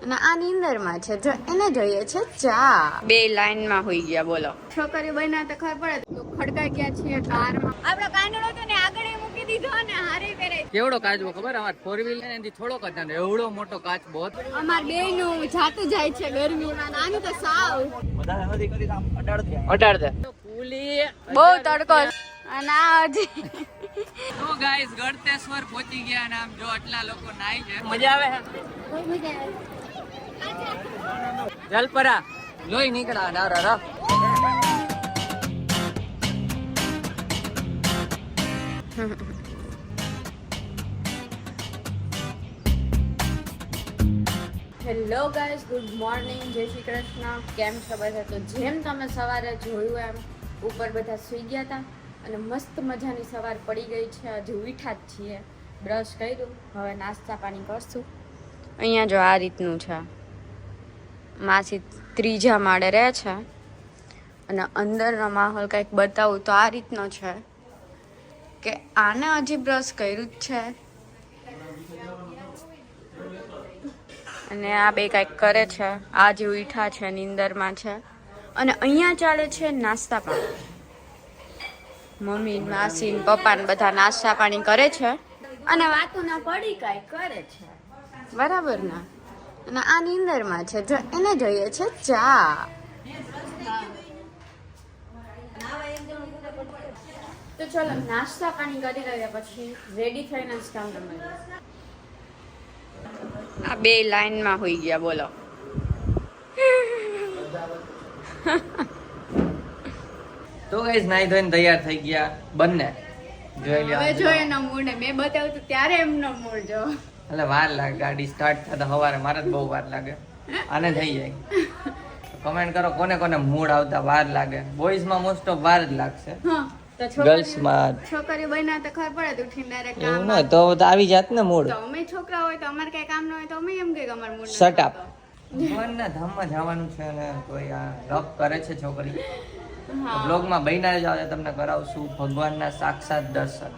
અને આ નીંદરમાં છે જો એને જોઈએ છે ચા. બે લાઈનમાં હોઈ ગયા બોલો. છોકરી બન્યા તો ખબર પડે તો ખડકાઈ ગયા છીએ કારમાં. આપણો કાનડો તો ને આગળ મૂકી દીધો ને હારી પેરે. કેવડો કાચબો ખબર અમાર 4 વ્હીલર એનાથી થોડો કાચ ને એવડો મોટો કાચબો અમાર બેયનું જાતું જાય છે ગરમીમાં. આનું તો સાવ વધારે નથી કરી આમ અડાડ દે ફૂલી બહુ તડકો અને આ હજી તો ગાઈસ ગળતેશ્વર પહોંચી ગયા અને આમ જો આટલા લોકો નાઈ છે. મજા આવે છે જલપરા લોહી નીકળા ડારા હેલો ગાઈસ, ગુડ મોર્નિંગ, જય શ્રી કૃષ્ણ. કેમ છો બધા? તો જેમ તમે સવારે જોયું એમ ઉપર બધા સૂઈ ગયા હતા અને મસ્ત મજાની સવાર પડી ગઈ છે. હજી ઉઠ્યા જ છીએ, બ્રશ કર્યું, હવે નાસ્તા પાણી કરશું. અહીંયા જો આ રીતનું છે. માસી ત્રીજા માળે રહે છે અને અંદરનો માહોલ કંઈક બતાવું તો આ રીતનો છે કે આને હજી બ્રશ કર્યું જ છે અને આ બે કંઈક કરે છે. આ જે ઉઠા છે નીંદરમાં છે અને અહીંયા ચાલે છે નાસ્તા પાણી. મમ્મી, માસી, પપ્પા ને બધા નાસ્તા પાણી કરે છે અને વાતો ના પડી કાંઈ કરે છે, બરાબર ના? અને આ નીંદરમાં છે જો એને જોઈએ છે ચા. તો ચલો નાસ્તા પાણી કરી રહ્યા પછી રેડી થઈને જ કામ મળીએ. આ બે લાઈનમાં હોઈ ગયા બોલો. તો ગાઈસ નાઈ ધોઈને તૈયાર થઈ ગયા બંને. જોઈ લ્યો હવે જોઈએ એનો મૂડ ને મેં બતાવ્યું તો ત્યારે એમનો મૂડ જો. એટલે વાર લાગે ગાડી સ્ટાર્ટ થતા સવારે. મારે જ બહુ વાર લાગે, આને થઈ જાય. કમેન્ટ કરો કોને કોને મૂડ આવતા વાર લાગે. બોયઝ માં મોસ્ટ ઓફ વાર જ લાગશે. હા તો ગર્લ્સ માં છોકરી બન્યા તો ખબર પડે તો ઉઠીને ડાયરેક્ટ એવું કામ. ન તો આવી જાત ને મૂડ. તો અમે છોકરા હોય તો અમારે કઈ કામ ન હોય તો અમે એમ કે અમાર મૂડ શટ અપ. ભગવાનના ધામમાં જવાનું છે ને કોઈ આ રફ કરે છે છોકરી. બ્લોગ માં બહીના જ આવે, તમને કરાવશું ભગવાનના સાક્ષાત દર્શન.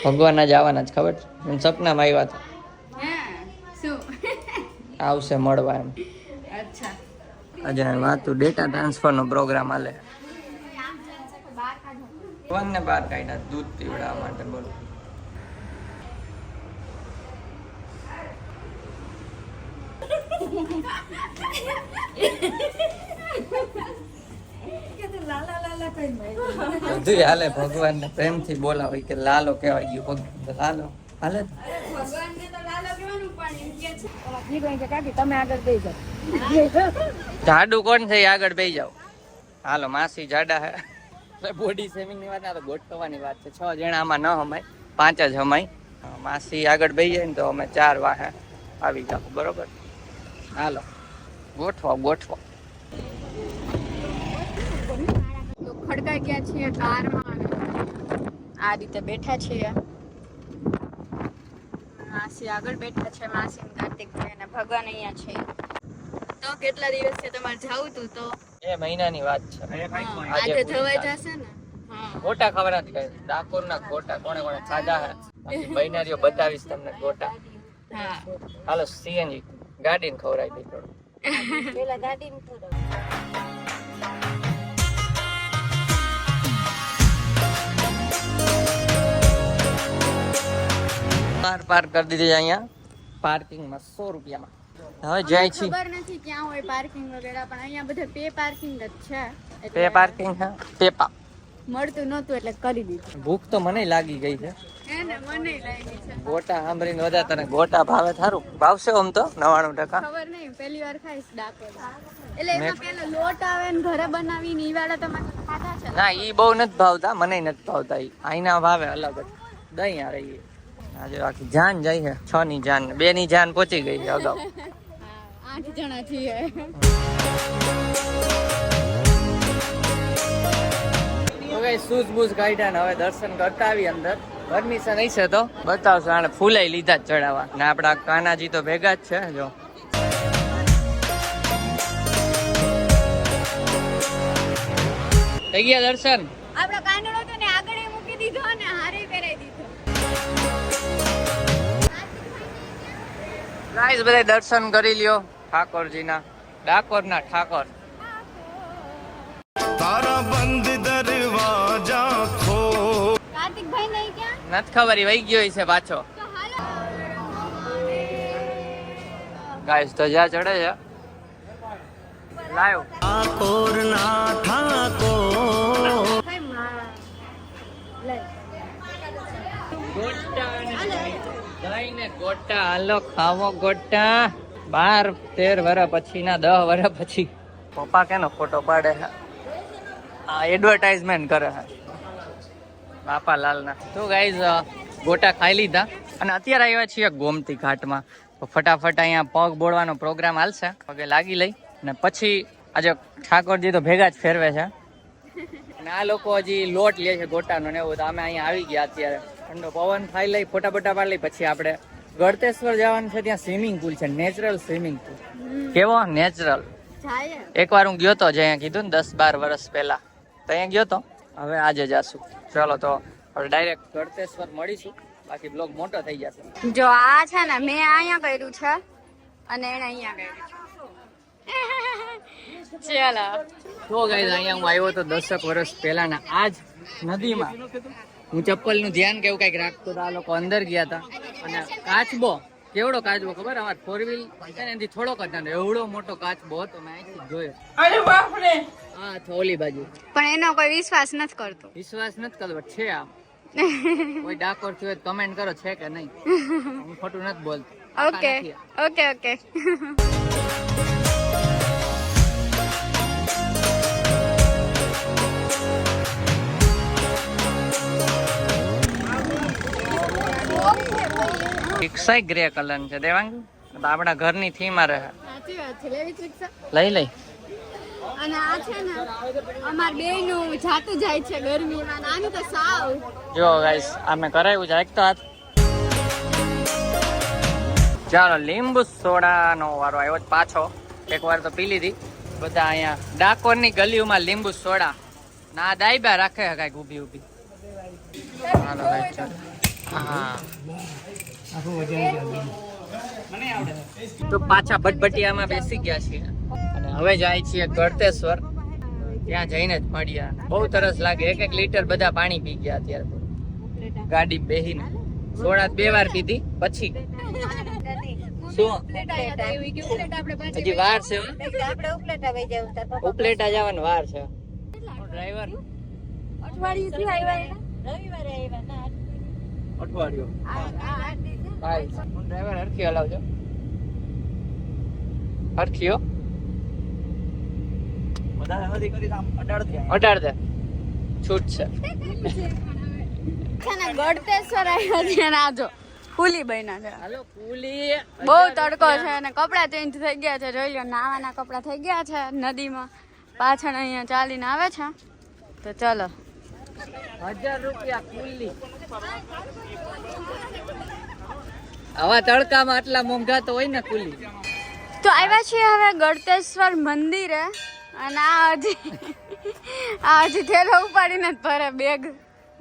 ભગવાનના જ આવવાના જ ખબર છે. મને સપનામાં આવ્યા હતા. હે શું આવશે મળવા એમ. અચ્છા આજે વાતું ડેટા ટ્રાન્સફર નો પ્રોગ્રામ હાલે. ભગવાનને બહાર કાઢ્યા દૂધ પીવડાવવા માટે. બોલો બધું હાલે. ભગવાનને પ્રેમથી બોલાવે કે લાલો કહેવાય ગયું. ભગવાન લાલો હાલે. ભગવાનને તો લાલો કહેવાનું પણ એમ કે છે કાકી તમે આગળ બેસી જાઓ. જાડુ કોણ છે? આગળ બેસી જાઓ. હાલો માસી જાડા હે. બોડી શેમિંગ ની વાત ના, તો ગોઠવવાની વાત છે. 6 જણા આમાં ન હમાય, 5 જ હમાય. માસી આગળ બેસી જાય ને તો અમે 4 વાહે આવી જાવ. બરોબર? હાલો ગોઠવો ગોઠવો. તો ખડકાઈ ગયા છીએ કારમાં. આ રીતે બેઠા છીએ. માસી આગળ બેઠા છે, માસી ને કાર્તિકભાઈ અને ભગવાન અહીંયા છે. તો કેટલા દિવસ છે તમારે જાવું તું? તો 2 મહિનાની વાત છે. આજે જવાઈ જશે ને? હા ગોટા ખબર નથી કઈ. ડાકોર ના ગોટા કોને કોને ખાધા હે? બૈનારીઓ બતાવીશ તમને ગોટા. હા હાલો સીએનજી ગાડી ને ખવડાવી દઈ થોડું. પેલા ગાડી ને કાર પાર્ક કરી દીધી અહીંયા પાર્કિંગમાં 100 રૂપિયામાં. હવે જાય છે. ખબર નથી ક્યાં હોય પાર્કિંગ વગેરે, પણ અહીંયા બધે પે પાર્કિંગ જ છે. પે પાર્કિંગ છે. પેપા મળતું નહોતું એટલે કરી દીધું. ભૂખ તો મને લાગી ગઈ છે. એને મને લાગી છે. ગોટા સાંભળીને વધારે તને ગોટા ભાવે. થારું ભાવશે આમ તો 99%. ખબર નહીં, પહેલી વાર ખાઈશ ડાકોર. એટલે એમાં પેલો લોટ આવે ને ઘરે બનાવીને ઈ વાળા તમે ખાધા છે? ના ઈ બહુ નથી ભાવતા, મને નથી ભાવતા. ઈ આઈના ભાવે અલગ જ. દહીં આ રહી. આજે આખી જાન જાય છે. 6 ની જાન, 2 ની જાન પહોંચી ગઈ છે અગાઉ. 8 જણા છીએ. શૂઝ બૂઝ કાઢ્યા ને હવે દર્શન કરતા આવી અંદર. પરમિશન હશે તો બતાવશો. આને ફૂલાઈ લીધા જ ચડાવવા ને આપડા કાનાજી તો ભેગા જ છે. જો થઈ ગયા દર્શન. આપણો કાનડો તો ને આગળ મૂકી દીધો ને હારે પહેરાઈ દીધો. ગાઈસ બધા દર્શન કરી લ્યો ઠાકોરજીના, ડાકોરના ઠાકોર. તારા બંધ દરવાજા ખો. કાર્તિકભાઈ નહીં ક્યાં? નથી ખબર, ઈ વહી ગયો છે પાછો. તો હાલો. ગાઈસ તો જ્યાં ચડે છે લાયો ઠાકોર ના ઠાકોર. ભાઈ મારા લઈ. જઈને ગોટા હાલો ખાવો ગોટા. 12-13 વર્ષ પછી ના 10 વર્ષ પછી પપ્પા કેનો ફોટો પાડે છે, આ એડવર્ટાઇઝમેન્ટ કરે છે બાપા લાલના. તો ગાઈઝ ગોટા ખાઈ લીધા અને અત્યારે આવ્યા છીએ ગોમતી ઘાટમાં. તો ફટાફટ અહીંયા પગ બોળવાનો પ્રોગ્રામ હાલશે, પગે લાગી લઈ અને પછી આજે ઠાકોરજી તો ભેગા જ ફેરવે છે અને આ લોકો હજી લોટ લે છે ગોટાનો ને એવું. તો અમે અહીંયા આવી ગયા અત્યારે, ઠંડો પવન ખાઈ લઈ, ફોટા બોટા પાડી લઈ, પછી આપણે ગળતેશ્વર જવાનું છે. ત્યાં સ્વિમિંગ પુલ છે, નેચરલ સ્વિમિંગ પુલ. કેવો નેચરલ. જાય એકવાર હું ગયો તો, જે અહીંયા કીધું ને 10-12 વર્ષ પહેલા, તો અહીંયા ગયો તો. હવે આજે જાશું. ચલો તો હવે ડાયરેક્ટ ગળતેશ્વર મળીશું, બાકી બ્લોગ મોટો થઈ જશે. જો આ છે ને મેં અહીંયા કર્યું છે અને એને અહીંયા કર્યું છે. ચાલો તો ગાઈઝ અહીંયા હું આવ્યો તો 10 વર્ષ પહેલાના આજ નદીમાં. હું ચપ્પલનું ધ્યાન કેવું કઈક રાખતો તો આ લોકો અંદર ગયા હતા અને કાચબો, કેવડો કાચબો ખબર, અમારે 4 વ્હીલ છે ને એનાથી થોડોક જ નાનો, એવડો મોટો કાચબો હતો, મેં અહીંથી જ જોયો. અરે બાપ રે. હા તો ઓલી બાજુ. પણ એનો કોઈ વિશ્વાસ નથી કરતો. વિશ્વાસ નથી કરતો, but છે આમ. કોઈ ડાકોર થયો કમેન્ટ કરો છે કે નહીં, હું ખોટું નથી બોલતો. Okay okay okay. રિક્ષા ગ્રે કલર છે દેવાંગી, તો આપણા ઘરની થીમ રહે. સાચી વાત છે, લેવી જ રિક્ષા. લઈ લઈ. અને આ છે ને અમાર બેયનું જાતું જાય છે ગરમીમાં, આનું તો સાવ. જો ગાઈસ આ મેં કરાવ્યું છે, એક તો હાથ. ચાલો લીંબુ સોડાનો વારો આવ્યો પાછો. એક વાર તો પી લીધી. બધા અહીંયા ડાકોરની ગલીઓમાં લીંબુ સોડા ના દાયબા રાખે કઈક ઊભી ઊભી. હાલો ગાઈસ ચાલો. હા તો પાછા ભટભટિયામાં બેસી ગયા છીએ અને હવે જાય છીએ ગળતેશ્વર. ત્યાં જઈને જ મળ્યા. બહુ તરસ લાગે, 1-1 લીટર બધા પાણી પી ગયા અત્યારે તો ગાડી બેહીને. સોડા 2 વાર પીધી પછી શું હજી વાર છે, ઉપલેટા જવાનું વાર છે. ડ્રાઈવર અઠવાડિયું ભાઈ ડ્રાઈવર હરખી હલાવજો, હરખીઓ 18 દે છૂટ છે. છે ને ગળતેશ્વર આવ્યા છે ને આજો કુલી બન્યા છે. હાલો કુલી. બહુ તડકો છે અને કપડા ચેન્જ થઈ ગયા છે. જોઈ લો, નાવાના કપડા થઈ ગયા છે નદીમાં. પાછળ અહીંયા ચાલીને આવે છે. તો ચલો 1000 રૂપિયા કુલી. આવા તડકામાં આટલા મોંઘા તો હોય ને કુલી. તો આવ્યા છીએ હવે ગળતેશ્વર મંદિરે અને આ હજી થેલો ઉપાડીને જ ભરે બેગ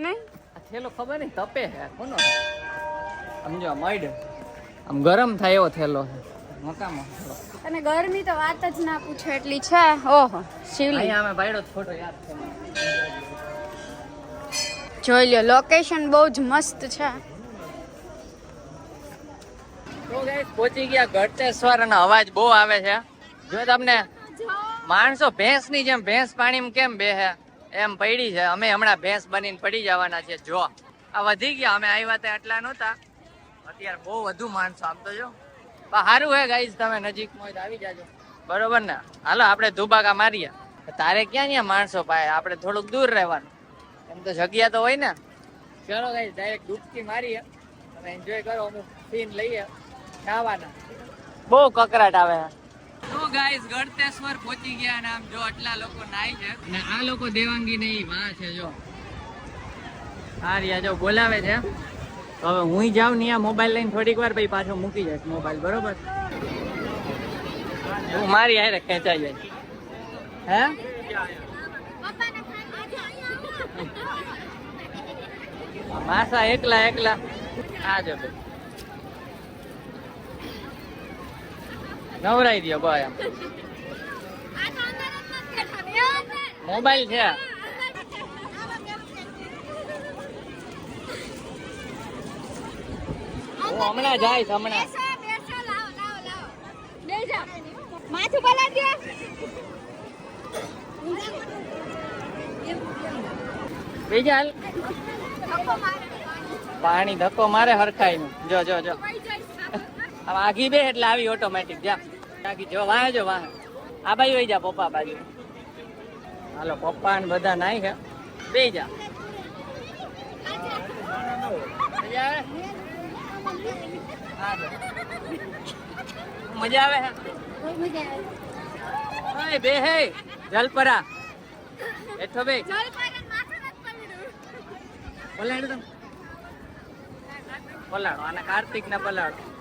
નહીં. આ થેલો ખબર નહીં તપે છે કોનો, સમજો મડ આમ ગરમ થાય એવો થેલો છે મકામાં. અને ગરમી તો વાત જ ના પૂછો એટલી છે. ઓહો શિવલિંગ. અહીંયા અમે પાડ્યો ફોટો યાદ છે. જોઈ લો, લોકેશન બહુ જ મસ્ત છે. તો ગાઈસ પહોંચી ગયા ગળતેશ્વર અને અવાજ બહુ આવે છે. જો તમને માણસો ભેંસની જેમ ભેંસ પાણીમાં કેમ બેહે એમ પડી છે. અમે હમણાં ભેંસ બનીને પડી જવાના છે. જો આ વધી ગયા, અમે આવ્યા ત્યાં એટલા નહોતા, અત્યારે બહુ વધુ માણસો. આમ તો જો સારું હે ગાઈસ, તમે નજીકમાં હોય તો આવી જાજો, બરોબર ને. હાલો આપણે ધુબાકા મારીએ. તારે ક્યાં ત્યાં માણસો પાય, આપણે થોડુંક દૂર રહેવાનું, એમ તો જગ્યા તો હોય ને. ચલો ગાઈસ ડાયરેક્ટ ડૂબકી મારીએ, તમે એન્જોય કરો, અમુક સીન લઈએ નાવાના. બહુ કકરાટ આવે. તો ગાઈસ ગળતેશ્વર પહોંચી ગયા અને આમ જો આટલા લોકો નાય છે અને આ લોકો દેવાંગી નહીં વાહ છે. જો આ રહ્યા જો બોલાવે છે. તો હવે હું જાઉં ને મોબાઈલ લઈને થોડીક વાર પછી પાછો મૂકી જઈશ મોબાઈલ, બરોબર. હું મારી હારે ખેંચાઈ જાય. હે માસા એકલા એકલા આ જો નવરાઈ દો બોય એમ મોબાઈલ છે હું હમણાં જઈશ હમણાં માથું બોલા દે બીજા હાલ પાણી ધક્કો મારે હરખાઈ નું જો જો જો આમ આઘી બે એટલે આવી ઓટોમેટિક જા આઘી જો વાહ જો વાહ આ બાજુ વહી જા પપ્પા બાજુ હાલો પપ્પા ને બધા નાઈ છે બે જા મજા આવે હે બે હે જલપરા એઠો બે પલાડો તમે પલાડો અને કાર્તિક ને પલાડો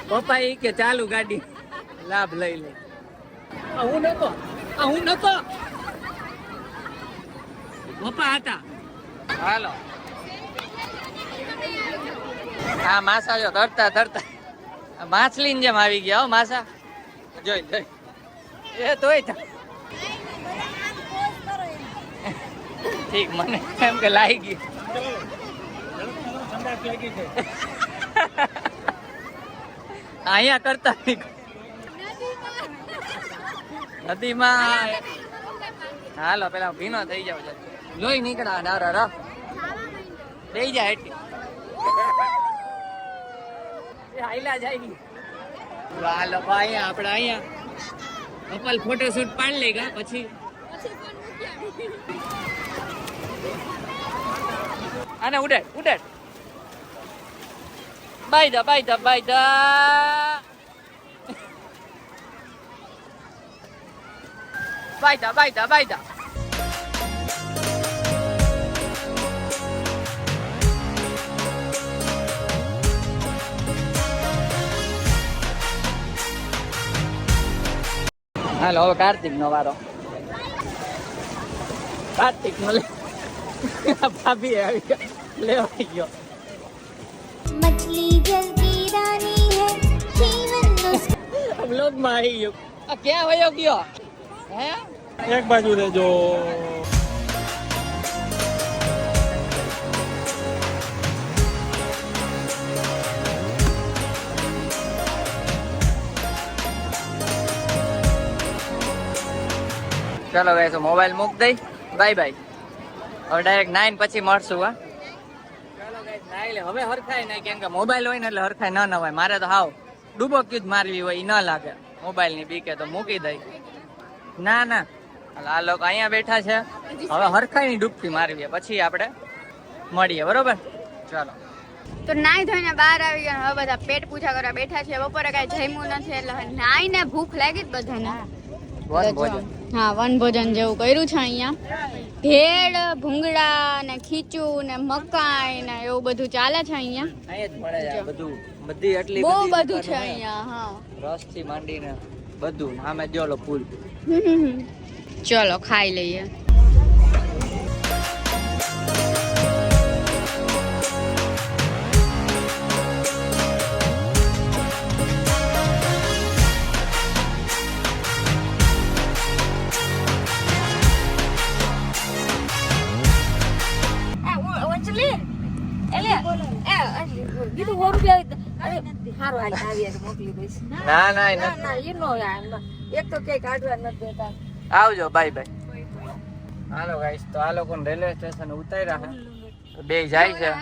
પપ્પા કે ચાલુ ગાડી લાભ લઈ લે હું નતો પપ્પા હતા હાલો હા માસા જો તરતા તરતા માછલી ની જેમ આવી ગયા હો માસા જોઈ જોઈ એ તોય ઠીક મને એમ કે લાગી ગઈ અહીંયા કરતા નદીમાં હાલો પેલા ભીનો થઈ જાવ લોહી નીકળા ડારા રા દઈ જાય એટલી હાઈલા જાય હાલો અહીંયા આપણે અહીંયા કપલ ફોટોશૂટ પાડી લઈ ગયા પછી આને ઉડાડ ઉડાડ બાય દા હાલો હવે કાર્તિક નો વારો કાર્તિક નો ભાભી આવી ગયો લેવાઈ ગયો मछली जल की रानी है जीवन બ્લોગ માં આવી ગયો આ ક્યાં વયો ગયો હે એક બાજુ રહેજો ચાલો ગાઈસ મોબાઈલ મૂક દઈ બાય બાય હવે ડાયરેક્ટ 9 પછી મળશું હા ચાલો ગાઈસ નાઈ લે હવે હરખાય નહીં કેમ કે મોબાઈલ હોય ને એટલે હરખાય ન નવાય મારે તો હાવ ડૂબકી જ મારવી હોય ઈ ન લાગે મોબાઈલ ની બીકે તો મૂકી દઈ ના ના આ લોકો અહીંયા બેઠા છે હવે હરખાય ની ડૂબકી મારવી પછી આપણે મળીએ બરોબર ચાલો તો નાઈ ધોઈને બહાર આવી ગયા હવે બધા પેટ પૂજા કરવા બેઠા છે બપોરે કઈ જમ્યું નથી એટલે નાઈ ને ભૂખ લાગી જ બધાને હા વનભોજન જેવું કર્યું છે અહીંયા ભેળ ભૂંગળા ને ખીચું ને મકાઈ ને એવું બધું ચાલે છે અહીંયા અહીંયા જ મળે છે બધું બધી એટલી બહુ બધી બધું છે અહીંયા હા રસ થી માંડીને બધું આમે જોલો ફૂલ ચલો ખાઈ લઈએ ના ના આવજો બાય બાય હાલો ગાઈસ તો આ લોકો રેલવે સ્ટેશન ઉતાર્યા છે બે જાય છે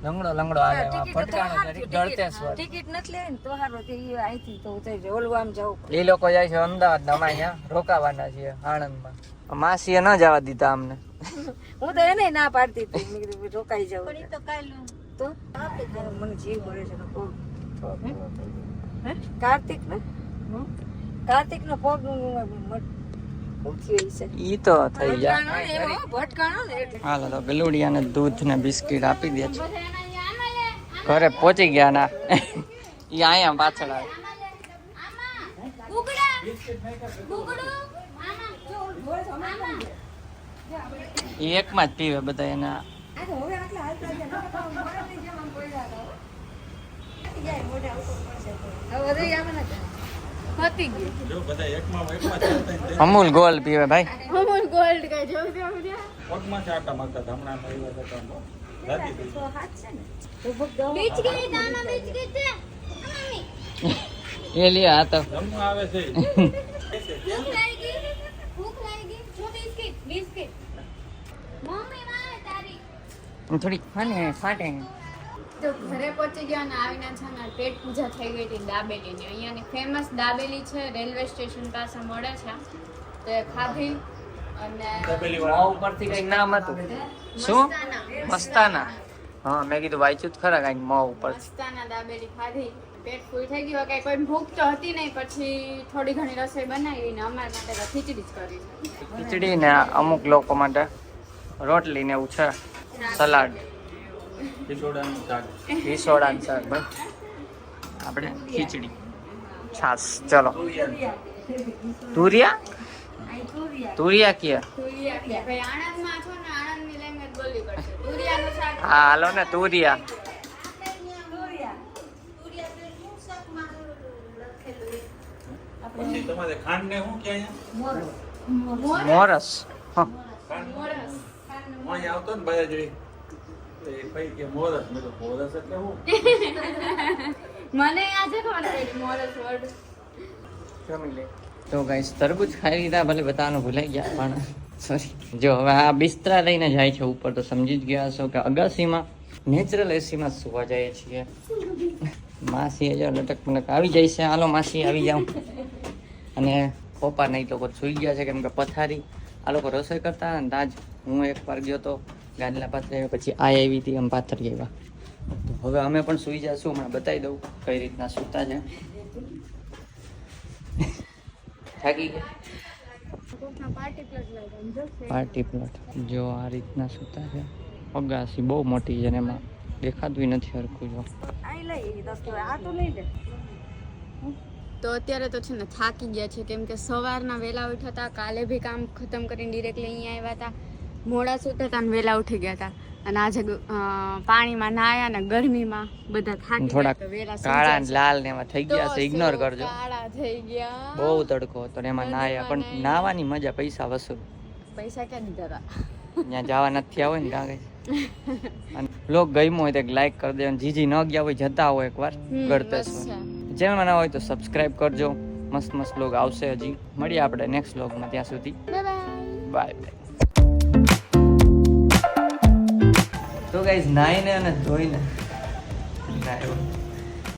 લંગડો લંગડો આવે ફટકાણો છે ગળતેશ્વર ટિકિટ નથી લેવી ને તો હારો તે અહીંથી તો ઉતરી ઓલું આમ જવું એ લોકો જાય છે અમદાવાદ અમારે અહીંયા રોકાવાના છીએ આણંદમાં માસીએ ન જવા દીધા અમને હું તો એને ના પાડતી હતી મેં કીધું રોકાઈ જાવ તો મને જીવ બળે છે કાર્તિક નો પગ ઈ તો થઈ જાય ભટકાણો ને એટલે હાલો તો ગલુડિયાને દૂધ ને બિસ્કિટ આપી દે છે ઘરે પહોંચી ગયા ના ઈ અહીંયા પાછળ આવે ઈ એકમાં જ પીવે બધા એના પતી ગયું અમૂલ ગોલ્ડ પીવે ભાઈ. અમૂલ ગોલ્ડ કઈ જોયું ત્યાં બીચ ગઈ દાના બીચ ગઈ છે મમ્મી એ લે આ તો ભૂખ લાગી જો બિસ્કિટ બિસ્કિટ મમ્મી વાય તારી થોડી ખાને ફાટે. તો ઘરે પહોંચી ગયા અને આવીને છે ને પેટ પૂજા થઈ ગઈ હતી દાબેલીની. અહીંયાની ફેમસ દાબેલી છે, રેલવે સ્ટેશન પાસે મળે છે. તો એ ખાધી અને મોં ઉપરથી કઈક નામ હતું. શું? મસ્તાના. હા મેં કીધું વાંચ્યું જ ખરા કઈક મોં ઉપર. મસ્તાના દાબેલી ખાધી. પેટ ફૂલ થઈ ગયું. કઈ કોઈ ભૂખ તો હતી નહીં. પછી થોડી ઘણી રસોઈ બનાવી ને અમારા માટે તો ખીચડી જ કરી છે. ખીચડી ને અમુક લોકો માટે રોટલી ને એવું છે, સલાડ, ઈસોડાનું શાક ભાઈ. આપણે ખીચડી, છાસ. ચલો તુરિયા તુરિયા કે તુરિયા કે ભાઈ આણંદમાં છો ને આણંદની લેંગ્વેજ બોલવી પડશે. તુરિયાનું શાક. હા હાલો ને તુરિયા. મોરસ. હા. મોરસ. મને આજે ખબર પડી મોરસ વર્ડ. તો ગાઈસ તરબૂચ ખાઈ લીધા, ભલે બતાવવાનું ભૂલાઈ ગયા પણ સોરી. જો હવે આ બિસ્તરા લઈને જાય છે ઉપર, તો સમજી જ ગયા હશો કે અગાસીમાં નેચરલ એસીમાં સુવા જઈએ છીએ. માસી જો લટક મટક આવી જાય છે. હાલો માસી આવી જાઉં. અને પપ્પા નહીં લોકો સુઈ ગયા છે કેમ કે પથારી આ લોકો રસોઈ કરતા ને તાજ હું એકવાર ગયો તો ગાદલા પાથરી આવ્યો, પછી આ આવી હતી એમ પાથરી આવ્યા. તો હવે અમે પણ સુઈ જઈશું. હમણાં બતાવી દઉં કઈ રીતના સૂતા છે. થાકી ગયા પાર્ટી પ્લોટ જો આ રીતના સૂતા છે. અગાસી બહુ મોટી છે ને એમાં દેખાતું નથી હરખું. જો તો અત્યારે તો છે ને થાકી ગયા છે કેમ કે સવારના વહેલા ઉઠ્યા હતા. કાલે બી કામ ખતમ કરીને ડિરેક્ટલી અહીંયા આવ્યા હતા. મોડા સૂતા હતા ને વહેલા ઉઠી ગયા હતા. અને આજે પાણીમાં નાયા ને ગરમીમાં બધા થાકી થોડાક ગયા તો વહેલા કાળા ને લાલ ને એમાં થઈ ગયા છે. ઇગ્નોર કરજો. કાળા થઈ ગયા. બહુ તડકો હતો ને એમાં નાયા. પણ નાવાની મજા પૈસા વસૂલ. પૈસા ક્યાં દીધા હતા? ત્યાં જવા નથી થયા હોય ને ત્યાં ગઈ. અને બ્લોગ ગમ્યો હોય તો એક લાઈક કરી દેવાનું. જીજી ન ગયા હોય જતા હોય એકવાર ગળતેશ. ચેનલમાં ના હોય તો સબસ્ક્રાઇબ કરજો. મસ્ત મસ્ત બ્લોગ આવશે હજી. મળીએ આપણે નેક્સ્ટ બ્લોગમાં. ત્યાં સુધી બાય બાય. તો ગાઈઝ નાઈને અને ધોઈને